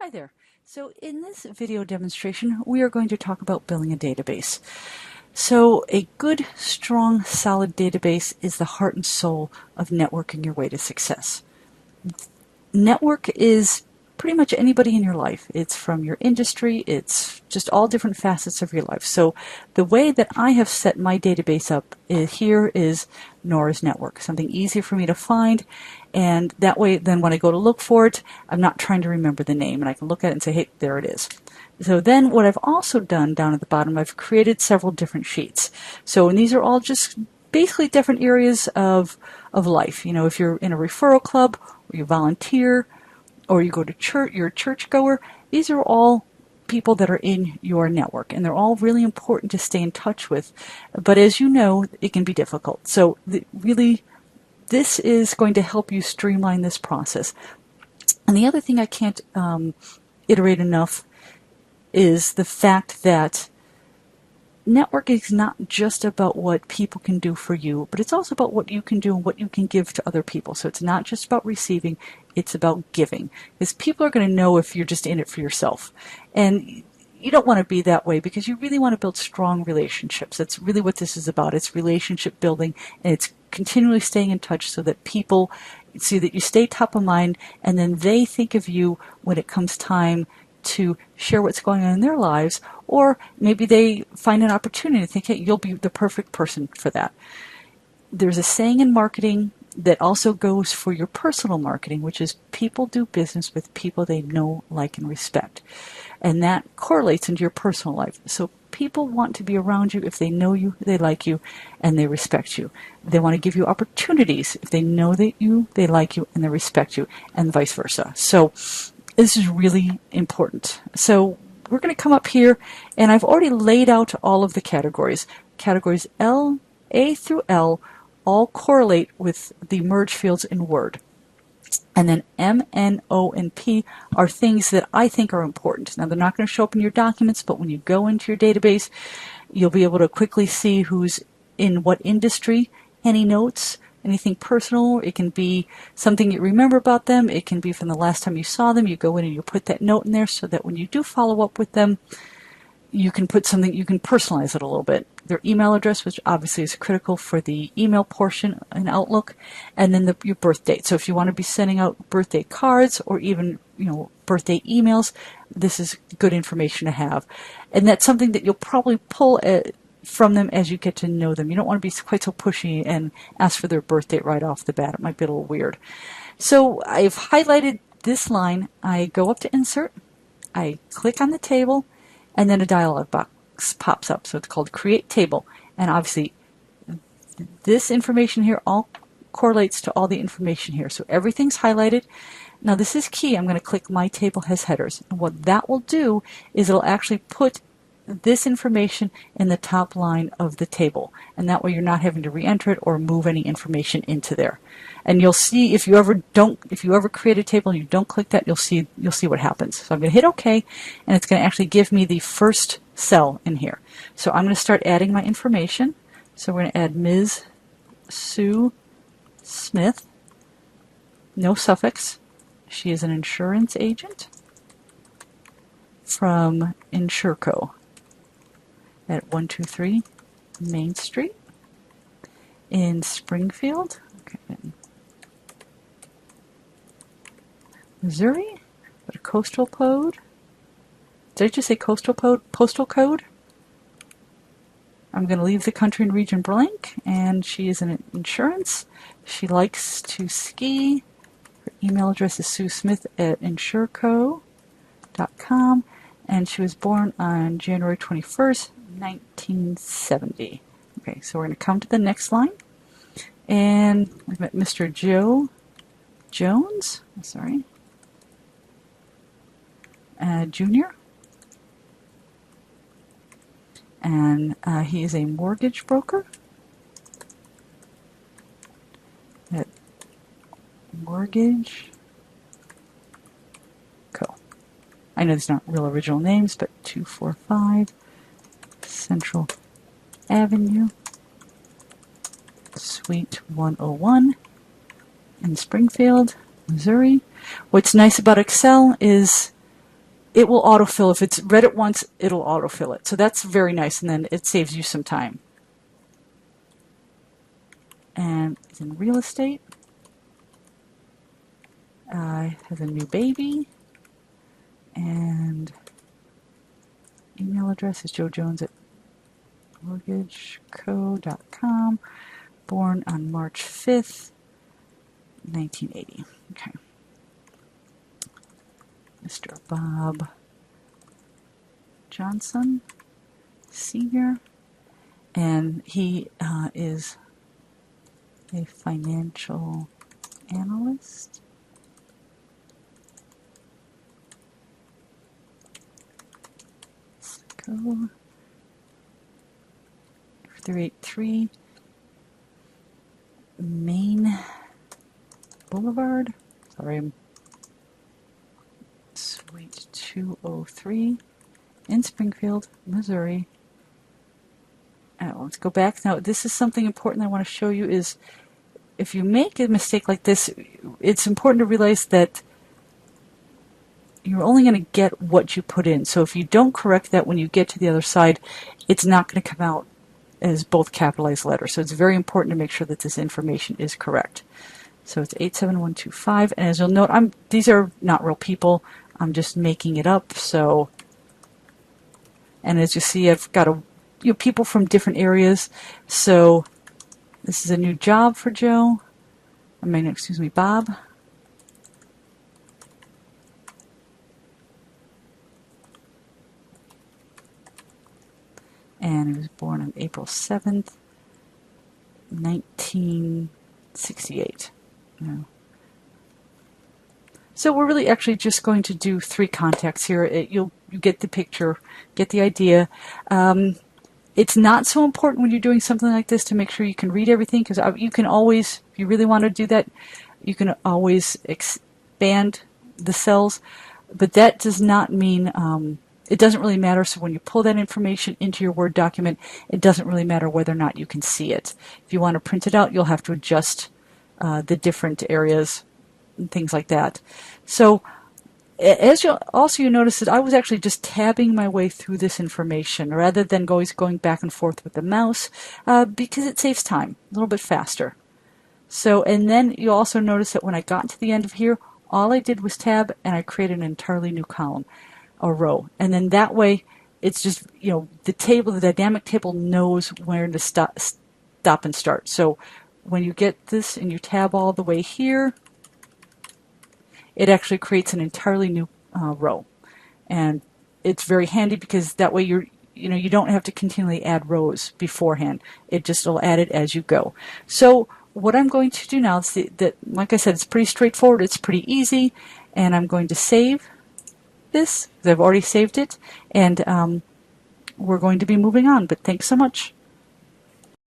Hi there. So in this video demonstration, we are going to talk about building a database. So a good, strong, solid database is the heart and soul of networking your way to success. Network is pretty much anybody in your life. It's from your industry. It's just all different facets of your life. So the way that I have set my database up here is Nora's Network, something easy for me to find. And that way, then when I go to look for it, I'm not trying to remember the name, and I can look at it and say, hey, there it is. So then what I've also done down at the bottom, I've created several different sheets. So, and these are all just basically different areas of life. You know, if you're in a referral club, or you volunteer, or you go to church, you're a churchgoer, these are all people that are in your network, and they're all really important to stay in touch with. But as you know, it can be difficult. So really, this is going to help you streamline this process. And the other thing I can't iterate enough is the fact that networking is not just about what people can do for you, but it's also about what you can do and what you can give to other people. So it's not just about receiving, it's about giving. Because people are going to know if you're just in it for yourself. And you don't want to be that way, because you really want to build strong relationships. That's really what this is about. It's relationship building, and it's continually staying in touch so that people see that you stay top of mind, and then they think of you when it comes time to share what's going on in their lives, or maybe they find an opportunity to think, hey, you'll be the perfect person for that. There's a saying in marketing that also goes for your personal marketing, which is people do business with people they know, like, and respect. And that correlates into your personal life. So people want to be around you if they know you, they like you, and they respect you. They want to give you opportunities if they know that they like you, and they respect you, and vice versa. So this is really important. So we're going to come up here, and I've already laid out all of the categories. Categories A through L all correlate with the merge fields in Word. And then M, N, O, and P are things that I think are important. Now, they're not going to show up in your documents, but when you go into your database, you'll be able to quickly see who's in what industry. Any notes, anything personal. It can be something you remember about them. It can be from the last time you saw them. You go in and you put that note in there so that when you do follow up with them, you can put something, you can personalize it a little bit. Their email address, which obviously is critical for the email portion in Outlook, and then your birth date. So if you want to be sending out birthday cards or even, birthday emails, this is good information to have. And that's something that you'll probably pull from them as you get to know them. You don't want to be quite so pushy and ask for their birth date right off the bat. It might be a little weird. So I've highlighted this line. I go up to Insert. I click on the table, and then a dialog box pops up. So it's called Create Table. And obviously, this information here all correlates to all the information here. So everything's highlighted. Now this is key. I'm going to click My Table Has Headers. And what that will do is it'll actually put this information in the top line of the table. And that way you're not having to re-enter it or move any information into there. And you'll see if you ever create a table and you don't click that, you'll see what happens. So I'm going to hit OK, and it's going to actually give me the first cell in here. So I'm going to start adding my information. So we're going to add Ms. Sue Smith, no suffix. She is an insurance agent from Insurco at 123 Main Street in Springfield, Missouri. Got a coastal code. Did I just say coastal code? Postal code? I'm going to leave the country and region blank, and she is in insurance. She likes to ski. Her email address is suesmith@insurco.com, and she was born on January 21st, 1970. Okay, so we're going to come to the next line, and we've met Mr. Joe Jones, Jr., and he is a mortgage broker at Mortgage Co. I know these aren't real original names, but 245 Central Avenue, Suite 101 in Springfield, Missouri. What's nice about Excel is it will autofill. If it's read it once, it'll autofill it. So that's very nice, and then it saves you some time. And it's in real estate. Has a new baby. And email address is joejones@mortgageco.com. Born on March 5th, 1980. Okay. Mr. Bob Johnson, Sr., and he is a financial analyst. Let's go. 383 Main Boulevard. Sorry, Suite 203 in Springfield, Missouri. Let's go back. Now, this is something important I want to show you is if you make a mistake like this, it's important to realize that you're only going to get what you put in. So if you don't correct that when you get to the other side, it's not going to come out as both capitalized letters. So it's very important to make sure that this information is correct. So it's 87125, and as you'll note, these are not real people. I'm just making it up. So, and as you see, I've got people from different areas. So this is a new job for Joe. Bob. And he was born on April 7th, 1968. Yeah. So we're really actually just going to do 3 contacts here. You get the picture, get the idea. It's not so important when you're doing something like this to make sure you can read everything, because you can always, if you really want to do that, you can always expand the cells. But that does not mean it doesn't really matter. So when you pull that information into your Word document, it doesn't really matter whether or not you can see it. If you want to print it out, you'll have to adjust the different areas and things like that. So as you notice that I was actually just tabbing my way through this information rather than going back and forth with the mouse because it saves time a little bit faster. So, and then you also notice that when I got to the end of here, all I did was tab and I created an entirely new column, a row. And then that way it's just, the dynamic table knows where to stop and start. So when you get this and you tab all the way here, it actually creates an entirely new row. And it's very handy because that way you don't have to continually add rows beforehand. It just will add it as you go. So what I'm going to do now is like I said, it's pretty straightforward. It's pretty easy. And I'm going to save this because I've already saved it. And we're going to be moving on. But thanks so much.